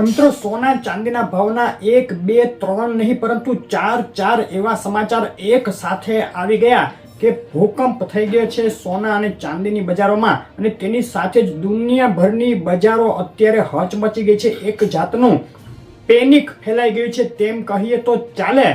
મિત્રો સોના ચાંદીના ભાવના 1 2 3 નહીં પરંતુ 4 એવા સમાચાર એક સાથે આવી ગયા કે ભૂકંપ થઈ ગયો છે સોના અને ચાંદીની બજારોમાં અને તેની સાથે જ દુનિયાભરની બજારો અત્યારે હચમચી ગઈ છે. એક જાતનું પેનિક ફેલાઈ ગયું છે તેમ કહીએ તો ચાલે.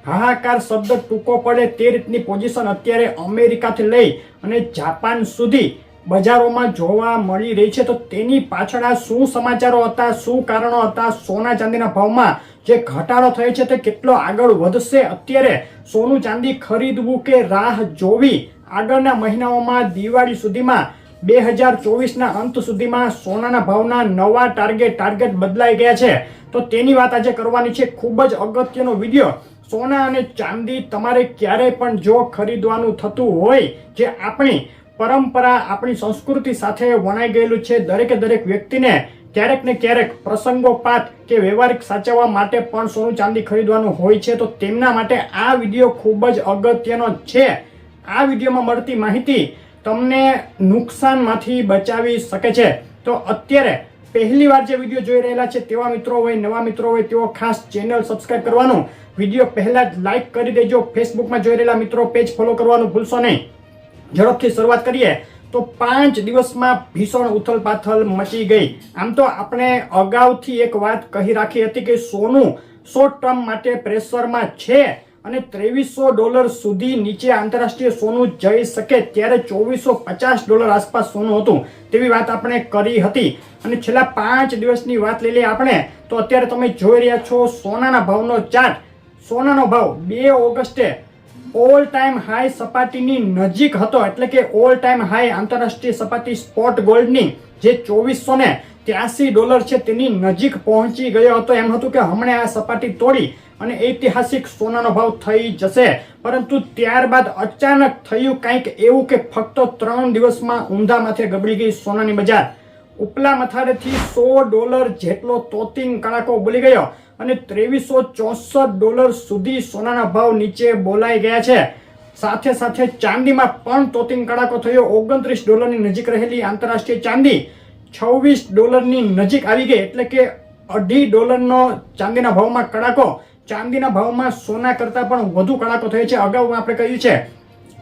હાહાકાર શબ્દ ટૂંકો પડે તે રીતની પોઝિશન અત્યારે અમેરિકાથી લઈ અને જાપાન સુધી બજારોમાં જોવા મળી રહી છે. તો તેની પાછળ આ શું સમાચારો હતા, શું કારણો હતા, સોના ચાંદીના ભાવમાં જે ઘટાડો થયો છે તે કેટલો આગળ વધશે, અત્યારે સોનું ચાંદી ખરીદવું કે રાહ જોવી, આગળના મહિનાઓમાં દિવાળી સુધીમાં 2024ના અંત સુધીમાં સોનાના ભાવના નવા ટાર્ગેટ બદલાઈ ગયા છે. તો તેની વાત આજે કરવાની છે. ખૂબ જ અગત્યનો વિડીયો. સોના અને ચાંદી તમારે ક્યારેય પણ જો ખરીદવાનું થતું હોય, જે આપણી પરંપરા આપણી સંસ્કૃતિ સાથે વણાઈ ગયેલું છે, દરેક વ્યક્તિને ક્યારેક ને ક્યારેક પ્રસંગોપાત કે વ્યવહારિક સાચવવા માટે પણ સોનું ચાંદી ખરીદવાનું હોય છે. તો તેમના માટે આ વિડીયો ખૂબ જ અગત્યનો છે. આ વિડીયોમાં મળતી માહિતી તમને નુકસાનમાંથી બચાવી શકે છે. તો અત્યારે પહેલી વાર જે વિડીયો જોઈ રહેલા છે તેવા મિત્રો હોય, નવા મિત્રો હોય તેઓ ખાસ ચેનલ સબસ્ક્રાઇબ કરવાનું, વિડીયો પહેલા જ લાઈક કરી દેજો. ફેસબુકમાં જોઈ રહેલા મિત્રો પેજ ફોલો કરવાનું ભૂલશો નહીં. ઝડપથી શરૂઆત કરીએ તો 5 દિવસમાં ભીષણ ઉથલપાથલ મચી ગઈ. આમ તો આપણે અગાઉથી એક વાત કહી રાખી હતી કે સોનું શોર્ટ ટર્મ માટે પ્રેશરમાં છે અને $2300 સુધી નીચે આંતરરાષ્ટ્રીય સોનું જઈ શકે, ત્યારે $2450 આસપાસ સોનું હતું તેવી વાત આપણે કરી હતી. અને છેલ્લા 5 દિવસની વાત લઈ લઈએ આપણે તો અત્યારે તમે જોઈ રહ્યા છો સોનાના ભાવનો ચાર્ટ. સોનાનો ભાવ 2 ઓગસ્ટે ઓલ ટાઈમ હાઈ સપાટીની નજીક હતો, એટલે કે ઓલ ટાઈમ હાઈ આંતરરાષ્ટ્રીય સપાટી સ્પોટ ગોલ્ડની જે $2483 છે તેની નજીક પહોંચી ગયો હતો. એમ હતું કે હમણાં આ સપાટી તોડી અને ઐતિહાસિક સોનાનો ભાવ થઈ જશે, પરંતુ ત્યારબાદ અચાનક થયું કંઈક એવું કે ફક્ત 3 દિવસમાં ઊંધા માથે ગબડી ગઈ સોનાની બજાર. ઉપલા મથારેથી $100 જેટલો તોતિંગ કડાકો બોલી ગયો અને $2364 સુધી સોનાના ભાવ નીચે બોલાઈ ગયા છે. સાથે ચાંદીમાં પણ તોતિંગ કડાકો થયો. $29 ની નજીક રહેલી આંતરરાષ્ટ્રીય ચાંદી $26 નજીક આવી ગઈ, એટલે કે $2.5 ચાંદીના ભાવમાં કડાકો. ચાંદીના ભાવમાં સોના કરતા પણ વધુ કડાકો થયો છે. અગાઉ આપણે કહ્યું છે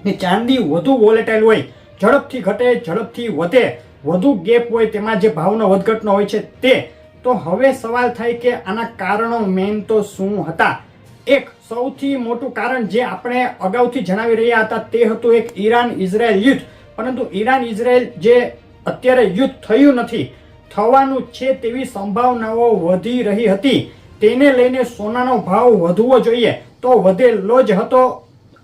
કે ચાંદી વધુ વોલેટાઇલ હોય, ઝડપથી ઘટે, ઝડપથી વધે, વધુ ગેપ હોય તેમાં જે ભાવનો વધઘટનો હોય છે તે. તો હવે સવાલ થાય કે આના કારણો મેઇન તો શું હતા? એક સૌથી મોટું કારણ જે આપણે અગાઉથી જણાવી રહ્યા હતા તે હતું એક ઈરાન ઇઝરાયલ યુદ્ધ. પરંતુ ઈરાન ઇઝરાયલ જે અત્યારે યુદ્ધ થયું નથી, થવાનું છે તેવી સંભાવનાઓ વધી રહી હતી. તેને લઈને સોનાનો ભાવ વધવો જોઈએ તો વધેલો જ હતો,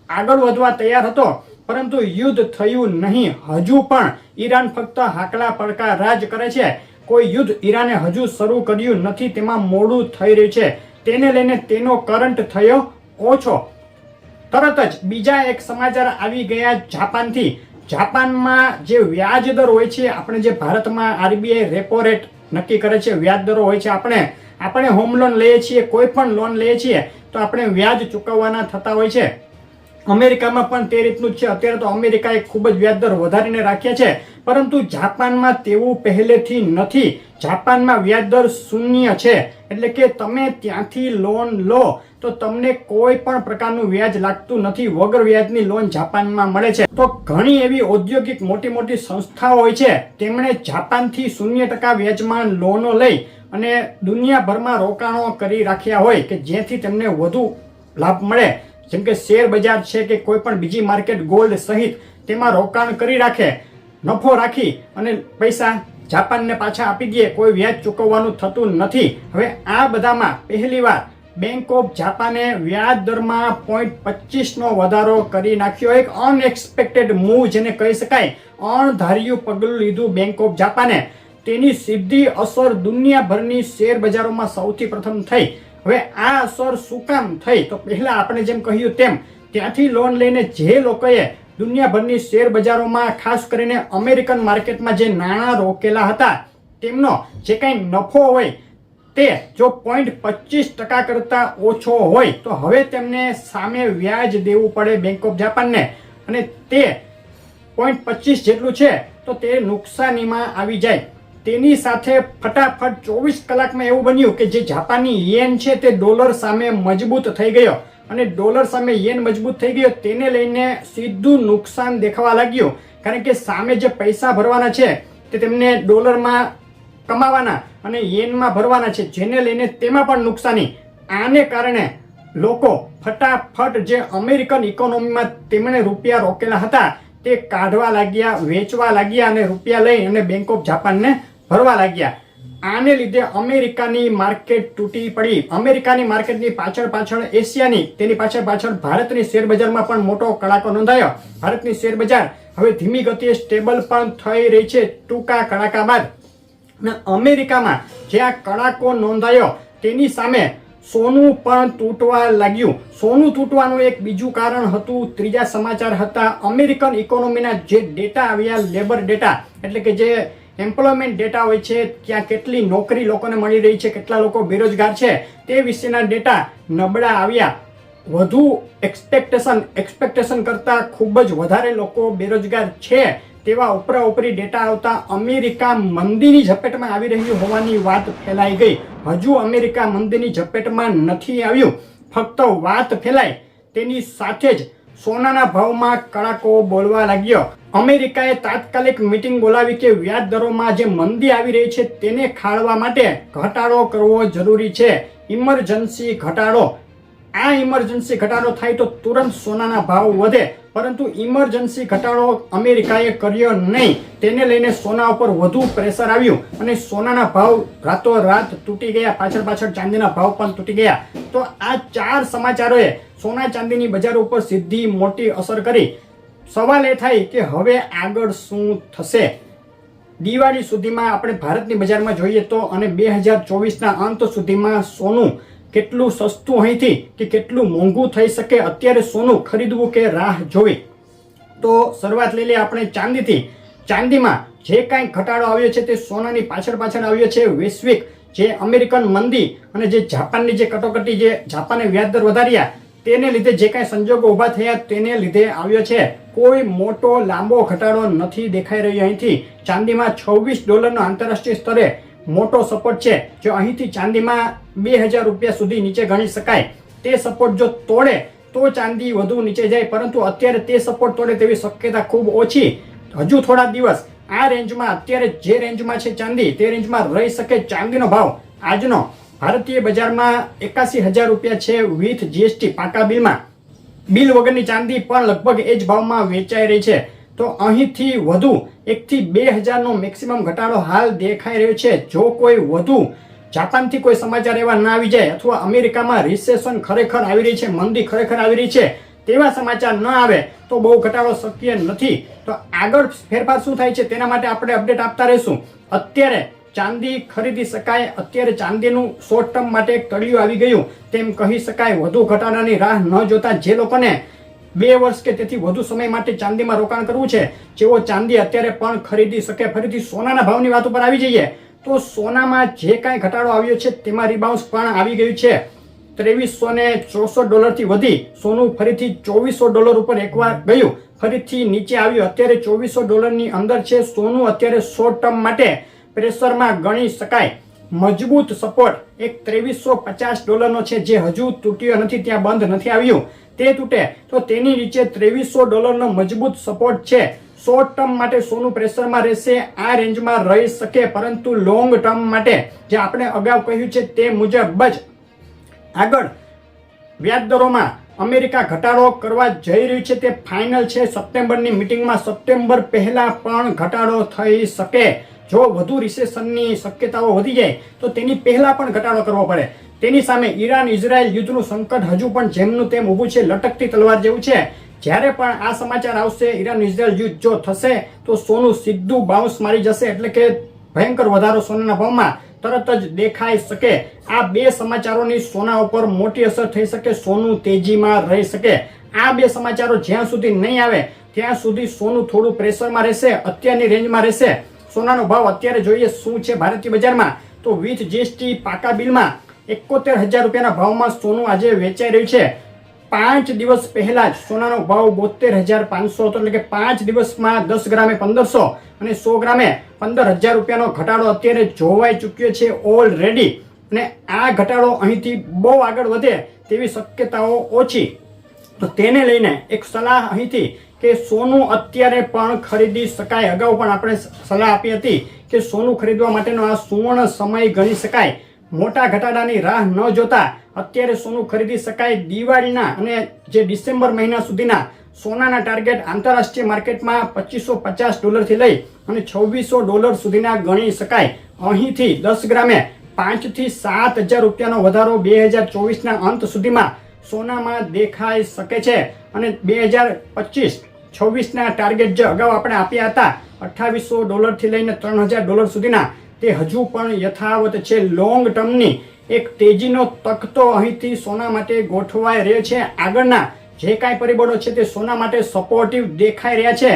આગળ વધવા તૈયાર હતો, પરંતુ યુદ્ધ થયું નહીં. હજુ પણ ઈરાન ફક્ત હાકલા પડકા રાજ કરે છે. કોઈ યુદ્ધ ઈરાને હજુ શરૂ કર્યું નથી, તેમાં મોડું થઈ રહ્યું છે. તેને લઈને તેનો કરંટ થયો ઓછો. તરત જ બીજા એક સમાચાર આવી ગયા જાપાનથી. જાપાનમાં જે વ્યાજ દર હોય છે, આપણે જે ભારતમાં આરબીઆઈ રેપો રેટ નક્કી કરે છે, વ્યાજ દરો હોય છે, આપણે હોમ લોન લઈએ છીએ, કોઈ પણ લોન લઈએ છીએ તો આપણે વ્યાજ ચૂકવવાના થતા હોય છે. અમેરિકામાં પણ તે રીતનું જ છે. અત્યારે તો અમેરિકાએ ખૂબ જ વ્યાજદર વધારીને રાખ્યા છે, પરંતુ જાપાનમાં તેવું પહેલેથી નથી. જાપાનમાં વ્યાજદર 0 છે, એટલે કે તમે ત્યાંથી લોન લો તો તમને કોઈ પણ પ્રકારનું વ્યાજ લાગતું નથી. વગર વ્યાજની લોન જાપાનમાં મળે છે. તો ઘણી એવી ઔદ્યોગિક મોટી સંસ્થાઓ હોય છે, તેમણે જાપાનથી 0% વ્યાજમાં લોનો લઈ અને દુનિયાભરમાં રોકાણો કરી રાખ્યા હોય કે જેથી તેમને વધુ લાભ મળે. જેમ કે શેર બજાર છે કે કોઈ પણ બીજી માર્કેટ, ગોલ્ડ સહિત તેમાં રોકાણ કરી રાખે, નફો રાખી અને પૈસા જાપાનને પાછા આપી દે, કોઈ વ્યાજ ચૂકવવાનું થતું નથી. હવે આ બધામાં પહેલીવાર બેંક ઓફ જાપાને વ્યાજ દરમાં 0.25નો વધારો કરી નાખ્યો. એક અનએક્સપેક્ટેડ મૂવ જેને કહી શકાય, અણધાર્યું પગલું લીધું બેંક ઓફ જાપાને. તેની સીધી અસર દુનિયાભરની શેર બજારોમાં સૌથી પ્રથમ થઈ. હવે આ અસર શું કામ થઈ? તો પહેલા આપણે જેમ કહ્યું તેમ ત્યાંથી લોન લઈને જે લોકોએ દુનિયાભરની શેર બજારોમાં, ખાસ કરીને અમેરિકન માર્કેટમાં જે નાણાં રોકેલા હતા, તેમનો જે કંઈ નફો હોય તે જો 0.25% કરતા ઓછો હોય તો હવે તેમને સામે વ્યાજ દેવું પડે બેંક ઓફ જાપાનને, અને તે 0.25 જેટલું છે તો તે નુકસાનીમાં આવી જાય. તેની સાથે ફટાફટ 24 કલાકમાં એવું બન્યું કે જે જાપાની યેન છે તે ડોલર સામે મજબૂત થઈ ગયો અને ડોલર સામે યેન મજબૂત થઈ ગયો. તેને લઈને સીધું નુકસાન દેખાવા લાગ્યું, કારણ કે સામે જે પૈસા ભરવાના છે તે તેમને ડોલરમાં કમાવાના અને યેનમાં ભરવાના છે, જેને લઈને તેમાં પણ નુકસાની. આને કારણે લોકો ફટાફટ જે અમેરિકન ઇકોનોમીમાં તેમણે રૂપિયા રોકેલા હતા તે કાઢવા લાગ્યા, વેચવા લાગ્યા અને રૂપિયા લઈ અને બેંક ઓફ જાપાનને ભરવા લાગ્યા. આને લીધે અમેરિકાની માર્કેટ તૂટી પડી. અમેરિકાની માર્કેટની પાછળ એશિયાની, તેની પાછળ ભારતની શેર બજારમાં પણ મોટો કડાકો નોંધાયો. ભારતની શેર બજાર હવે ધીમી ગતિએ સ્ટેબલ પણ થઈ રહી છે ટૂંકા કડાકા બાદ. અને અમેરિકામાં જે આ કડાકો નોંધાયો તેની સામે સોનું પણ તૂટવા લાગ્યું. સોનું તૂટવાનું એક બીજું કારણ હતું, ત્રીજા સમાચાર હતા અમેરિકન ઇકોનોમીના જે ડેટા આવ્યા, લેબર ડેટા એટલે કે જે એમ્પ્લોયમેન્ટ ડેટા હોય છે, ક્યાં કેટલી નોકરી લોકોને મળી રહી છે, કેટલા લોકો બેરોજગાર છે, તે વિશેના ડેટા નબળા આવ્યા. વધુ એક્સપેક્ટેશન કરતા ખૂબ જ વધારે લોકો બેરોજગાર છે તેવા ઉપરી ડેટા આવતા અમેરિકા મંદીની ઝપેટમાં આવી રહ્યું હોવાની વાત ફેલાઈ ગઈ. હજુ અમેરિકા મંદીની ઝપેટમાં નથી આવ્યું, ફક્ત વાત ફેલાય તેની સાથે જ સોનાના ભાવમાં કડાકો બોલવા લાગ્યો. અમેરિકાએ તાત્કાલિક મીટિંગ બોલાવી કે વ્યાજ દરોમાં જે મંદી આવી રહી છે તેને ખાળવા માટે ઘટાડો કરવો જરૂરી છે, ઇમરજન્સી ઘટાડો. આ ઇમરજન્સી ઘટાડો થાય તો તુરંત સોનાના ભાવ વધે, પરંતુ ઇમરજન્સી ઘટાડો અમેરિકાએ કર્યો નહીં. તેને લઈને સોના ઉપર વધુ પ્રેશર આવ્યું અને સોનાના ભાવ રાતોરાત તૂટી ગયા. પાછળ ચાંદીના ભાવ પણ તૂટી ગયા. તો આ 4 સમાચારોએ સોના ચાંદીની બજાર ઉપર સીધી મોટી અસર કરી. સવાલ એ થાય કે હવે આગળ શું થશે? દિવાળી સુધીમાં આપણે ભારતની બજારમાં જોઈએ તો અને 2024ના અંત સુધીમાં સોનું કેટલું સસ્તું અહીંથી કે કેટલું મોંઘું થઈ શકે, અત્યારે સોનું ખરીદવું કે રાહ જોવી? તો શરૂઆત લઈ લઈએ આપણે ચાંદીથી. ચાંદીમાં જે કાંઈ ઘટાડો આવ્યો છે તે સોનાની પાછળ આવ્યો છે. વૈશ્વિક જે અમેરિકન મંદી અને જે જાપાનની જે કટોકટી, જે જાપાને વ્યાજદર વધાર્યા તેને લીધે જે કાંઈ સંજોગો ઊભા થયા તેને લીધે આવ્યો છે. કોઈ મોટો લાંબો ઘટાડો નથી દેખાઈ રહ્યો અહીંથી. ચાંદીમાં $26 આંતરરાષ્ટ્રીય સ્તરે મોટો સપોર્ટ છે. જો અહીંથી ચાંદીમાં 2000 રૂપિયા સુધી નીચે ગણી શકાય. તે સપોર્ટ જો તોડે તો ચાંદી વધુ નીચે જાય, પરંતુ અત્યારે તે સપોર્ટ તોડે તેવી શક્યતા ખૂબ ઓછી. હજુ થોડા દિવસ આ રેન્જમાં, અત્યારે જે રેન્જમાં છે ચાંદી, તે રેન્જમાં રહી શકે. ચાંદીનો ભાવ આજનો ભારતીય બજારમાં 81,000 રૂપિયા છે વિથ GST પાકા બિલમાં. બિલ વગરની ચાંદી પણ લગભગ એ જ ભાવમાં વેચાઈ રહી છે. તો અહીંથી વધુ 1 થી 2000નો મેક્સિમમ ઘટાડો હાલ દેખાઈ રહ્યો છે. જો કોઈ વધુ જાપાનથી કોઈ સમાચાર એવા ના આવી જાય અથવા અમેરિકામાં રિસેશન ખરેખર આવી રહી છે, મંદી ખરેખર આવી રહી છે, તેવા સમાચાર ન આવે તો બહુ ઘટાડો શક્ય નથી. તો આગળ ફેરફાર શું થાય છે તેના માટે આપણે અપડેટ આપતા રહીશું. અત્યારે ચાંદી ખરીદી શકાય. અત્યારે ચાંદીનું શોર્ટ ટર્મ માટે એક તળિયું આવી ગયું તેમ કહી શકાય. વધુ ઘટાડાની રાહ ન જોતા જે લોકોને 2 વર્ષ કે તેથી વધુ સમય માટે ચાંદીમાં રોકાણ કરવું છે, જેઓ ચાંદી અત્યારે પણ ખરીદી શકે. ફરીથી સોનાના ભાવની વાત ઉપર આવી જઈએ તો સોનામાં જે કાંઈ ઘટાડો આવ્યો છે તેમાં રિબાઉન્સ પણ આવી ગયું છે. $2364 થી વધી સોનું ફરીથી $2400 ઉપર એકવાર ગયું, ફરીથી નીચે આવ્યું. અત્યારે $2400 અંદર છે સોનું. અત્યારે શોર્ટ ટર્મ માટે પ્રેશરમાં ગણી શકાય. મજબૂત સપોર્ટ એક $2350 છે, જે હજુ તૂટ્યો નથી, ત્યાં બંધ નથી આવ્યું. તે તૂટે તો તેની નીચે $2300 મજબૂત સપોર્ટ છે. શોર્ટ ટર્મ માટે સોનું પ્રેશરમાં રહેશે, આ રેન્જમાં રહી શકે, પરંતુ લોંગ ટર્મ માટે જે આપણે અગાઉ કહ્યું છે તે મુજબ જ આગળ વ્યાજ દરોમાં અમેરિકા ઘટાડો કરવા જઈ રહ્યું છે તે ફાઇનલ છે. સપ્ટેમ્બરની મિટિંગમાં, સપ્ટેમ્બર પહેલા પણ ઘટાડો થઈ શકે. જો વધુ રિસેશનની શક્યતાઓ વધી જાય તો તેની પહેલા પણ ઘટાડો કરવો પડે. તેની સામે ઈરાન ઇઝરાયલ યુદ્ધનું સંકટ હજુ પણ જેમનું તેમ ઊભું છે, લટકતી તલવાર જેવું છે. જ્યારે પણ આ સમાચાર આવશે, ઈરાન ઇઝરાયલ યુદ્ધ જો થશે તો સોનું સીધું બાઉન્સ મારી જશે, એટલે કે ભયંકર વધારો સોનાના ભાવમાં તરત જ દેખાઈ શકે. આ 2 સમાચારોની સોના ઉપર મોટી અસર થઈ શકે, સોનું તેજીમાં રહી શકે. આ 2 સમાચારો જ્યાં સુધી નહીં આવે ત્યાં સુધી સોનું થોડું પ્રેશરમાં રહેશે, અત્યારની રેન્જમાં રહેશે. સોનાનો ભાવ અત્યારે જોઈએ શું છે ભારતીય બજારમાં તો વિથ GST પાકા બિલમાં 71,000 રૂપિયાના ભાવમાં સોનું આજે વેચાઈ રહ્યું છે. 5 દિવસ પહેલા જ સોનાનો ભાવ 72,500 હતો, એટલે કે 5 દિવસમાં 10 ગ્રામે 1500 અને 100 ગ્રામે 15,000 રૂપિયાનો ઘટાડો અત્યારે જોવાઈ ચૂક્યો છે ઓલરેડી. અને આ ઘટાડો અહીંથી બહુ આગળ વધે તેવી શક્યતાઓ ઓછી. તો તેને લઈને એક સલાહ અહીંથી કે સોનું અત્યારે પણ ખરીદી શકાય. અગાઉ પણ આપણે સલાહ આપી હતી કે સોનું ખરીદવા માટેનો આ સુવર્ણ સમય ગણી શકાય. મોટા ઘટાડાની રાહ ન જોતા અત્યારે સોનું ખરીદી શકાય. દિવાળીના અને જે ડિસેમ્બર મહિના સુધીના સોનાના ટાર્ગેટ આંતરરાષ્ટ્રીય માર્કેટમાં $2550 થી લઈ અને $2600 સુધીના ગણી શકાય. અહીંથી 10 ગ્રામે 5 થી 7,000 રૂપિયાનો વધારો 2024ના અંત સુધીમાં સોનામાં દેખાઈ શકે છે. અને 2025-26ના ટાર્ગેટ જે અગાઉ આપણે આપ્યા હતા $2,800 થી લઈને $3,000 સુધીના, તે હજુ પણ યથાવત છે. લોંગ ટર્મની એક તેજીનો તખતો અહીંથી સોના માટે ગોઠવાઈ રહ્યો છે. આગળના જે કાંઈ પરિબળો છે તે સોના માટે સપોર્ટિવ દેખાઈ રહ્યા છે.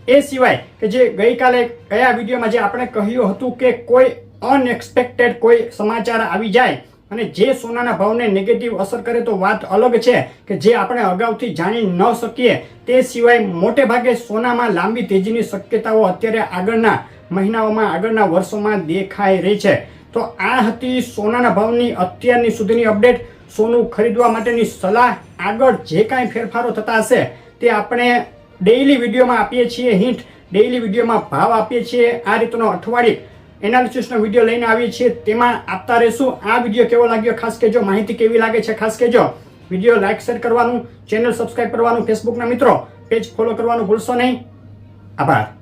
એ સિવાય કે જે ગઈકાલે કયા વિડીયોમાં જે આપણે કહ્યું હતું કે કોઈ અનએક્સપેક્ટેડ કોઈ સમાચાર આવી જાય અને જે સોનાના ભાવને નેગેટિવ અસર કરે તો વાત અલગ છે કે જે આપણે અગાઉથી જાણી ન શકીએ. તે સિવાય મોટે ભાગે સોનામાં લાંબી તેજીની શક્યતાઓ અત્યારે આગળના મહિનાઓમાં આગળના વર્ષોમાં દેખાઈ રહી છે. તો આ હતી સોનાના ભાવની અત્યારની સુધીની અપડેટ. સોનું ખરીદવા માટેની સલાહ. આગળ જે કાંઈ ફેરફારો થતા હશે તે આપણે ડેઇલી વિડીયોમાં આપીએ છીએ હિન્ટ, ડેઇલી વિડીયોમાં ભાવ આપીએ છીએ. આ રીતનો અઠવાડિયે એનાલિસિસનો વિડીયો લઈને આવીએ છીએ, તેમાં આપતા રહેશું. આ વિડીયો કેવો લાગ્યો ખાસ કહેજો, માહિતી કેવી લાગે છે ખાસ કહેજો. વિડીયો લાઇક શેર કરવાનું, ચેનલ સબસ્ક્રાઇબ કરવાનું, ફેસબુકના મિત્રો પેજ ફોલો કરવાનું ભૂલશો નહીં. આભાર.